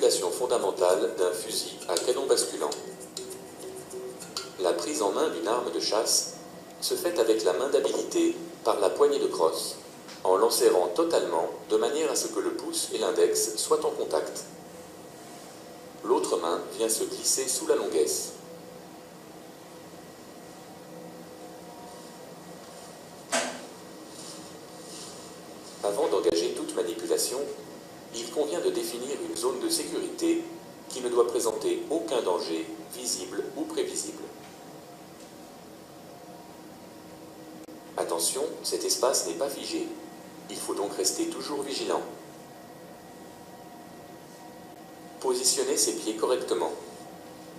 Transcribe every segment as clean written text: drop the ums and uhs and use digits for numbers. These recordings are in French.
manipulation fondamentale d'un fusil à canon basculant. La prise en main d'une arme de chasse se fait avec la main d'habilité par la poignée de crosse, en l'enserrant totalement de manière à ce que le pouce et l'index soient en contact. L'autre main vient se glisser sous la longuesse. Avant d'engager toute manipulation, il convient de définir une zone de sécurité qui ne doit présenter aucun danger visible ou prévisible. Attention, cet espace n'est pas figé. Il faut donc rester toujours vigilant. Positionnez ses pieds correctement.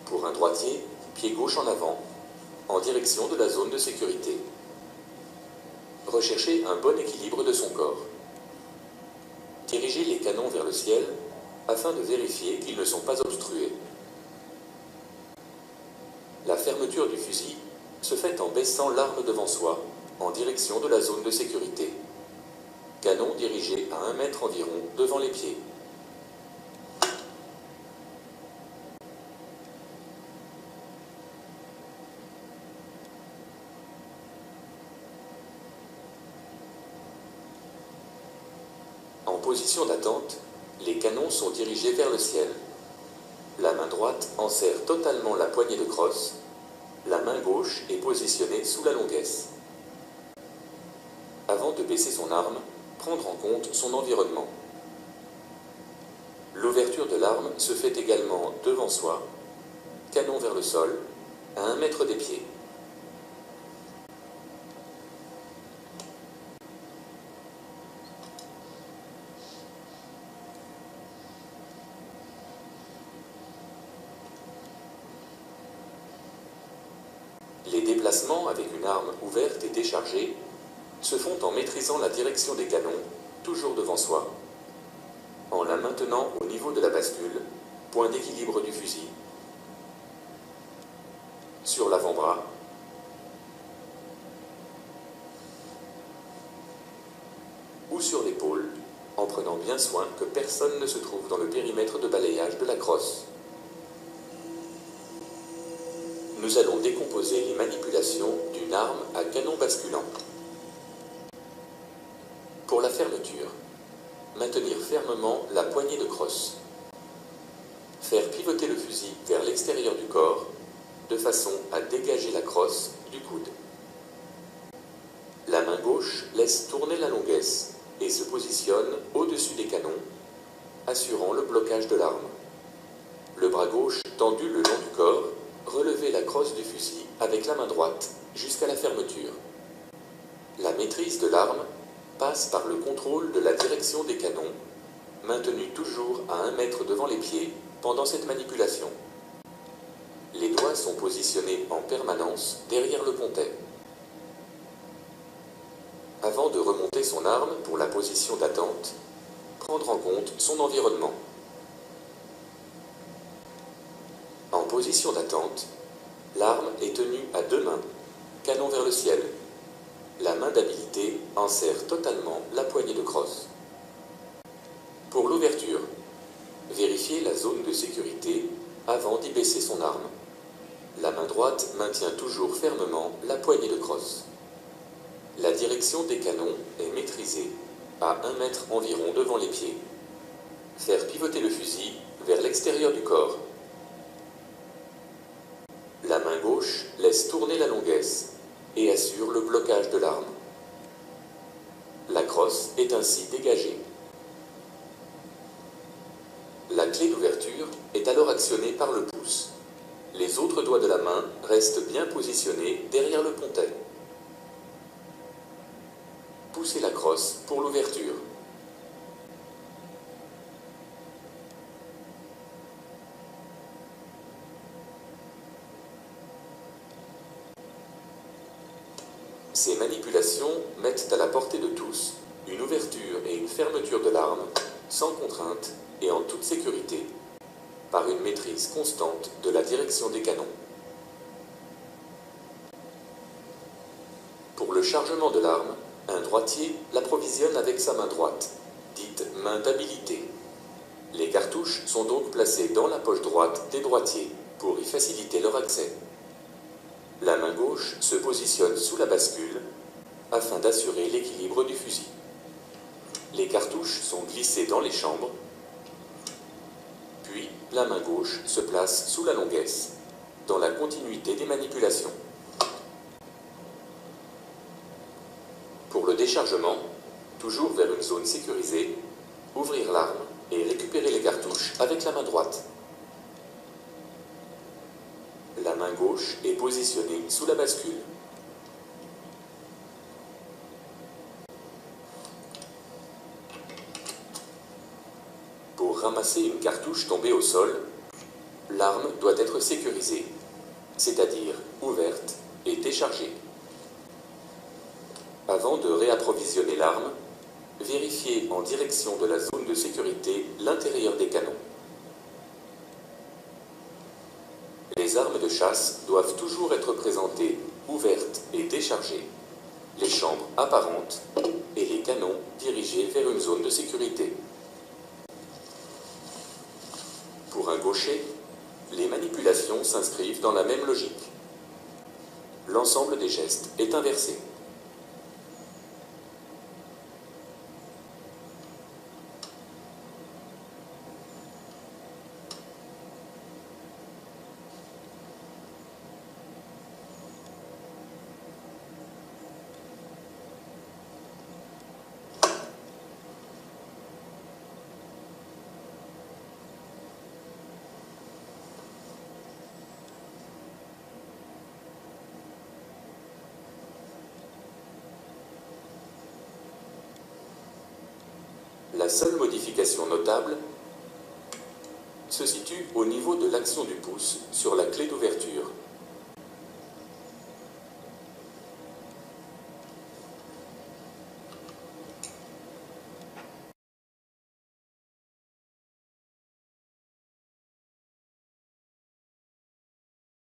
Pour un droitier, pied gauche en avant, en direction de la zone de sécurité. Recherchez un bon équilibre de son corps. Dirigez les canons vers le ciel afin de vérifier qu'ils ne sont pas obstrués. La fermeture du fusil se fait en baissant l'arme devant soi en direction de la zone de sécurité. Canon dirigé à 1 mètre environ devant les pieds. En position d'attente, les canons sont dirigés vers le ciel. La main droite enserre totalement la poignée de crosse, la main gauche est positionnée sous la longuesse. Avant de baisser son arme, prendre en compte son environnement. L'ouverture de l'arme se fait également devant soi, canon vers le sol, à 1 mètre des pieds. Les déplacements avec une arme ouverte et déchargée se font en maîtrisant la direction des canons, toujours devant soi, en la maintenant au niveau de la bascule, point d'équilibre du fusil. Sur l'avant-bras, ou sur l'épaule, en prenant bien soin que personne ne se trouve dans le périmètre de balayage de la crosse. Nous allons décomposer les manipulations d'une arme à canon basculant. Pour la fermeture, maintenir fermement la poignée de crosse. Faire pivoter le fusil vers l'extérieur du corps, de façon à dégager la crosse du coude. La main gauche laisse tourner la longuesse et se positionne au-dessus des canons, assurant le blocage de l'arme. Le bras gauche tendu le long du corps, relevez la crosse du fusil avec la main droite jusqu'à la fermeture. La maîtrise de l'arme passe par le contrôle de la direction des canons, maintenu toujours à 1 mètre devant les pieds pendant cette manipulation. Les doigts sont positionnés en permanence derrière le pontet. Avant de remonter son arme pour la position d'attente, prendre en compte son environnement. En position d'attente, l'arme est tenue à 2 mains, canon vers le ciel. La main d'habilité enserre totalement la poignée de crosse. Pour l'ouverture, vérifiez la zone de sécurité avant d'y baisser son arme. La main droite maintient toujours fermement la poignée de crosse. La direction des canons est maîtrisée à 1 mètre environ devant les pieds. Faire pivoter le fusil vers l'extérieur du corps. La main gauche laisse tourner la longuesse et assure le blocage de l'arme. La crosse est ainsi dégagée. La clé d'ouverture est alors actionnée par le pouce. Les autres doigts de la main restent bien positionnés derrière le pontet. Poussez la crosse pour l'ouverture. Ces manipulations mettent à la portée de tous une ouverture et une fermeture de l'arme, sans contrainte et en toute sécurité, par une maîtrise constante de la direction des canons. Pour le chargement de l'arme, un droitier l'approvisionne avec sa main droite, dite main d'habilité. Les cartouches sont donc placées dans la poche droite des droitiers pour y faciliter leur accès. La main gauche se positionne sous la bascule afin d'assurer l'équilibre du fusil. Les cartouches sont glissées dans les chambres, puis la main gauche se place sous la longuesse, dans la continuité des manipulations. Pour le déchargement, toujours vers une zone sécurisée, ouvrir l'arme et récupérer les cartouches avec la main droite. La main gauche est positionnée sous la bascule. Pour ramasser une cartouche tombée au sol, l'arme doit être sécurisée, c'est-à-dire ouverte et déchargée. Avant de réapprovisionner l'arme, vérifiez en direction de la zone de sécurité l'intérieur des canons. Les armes de chasse doivent toujours être présentées ouvertes et déchargées, les chambres apparentes et les canons dirigés vers une zone de sécurité. Pour un gaucher, les manipulations s'inscrivent dans la même logique. L'ensemble des gestes est inversé. La seule modification notable se situe au niveau de l'action du pouce sur la clé d'ouverture.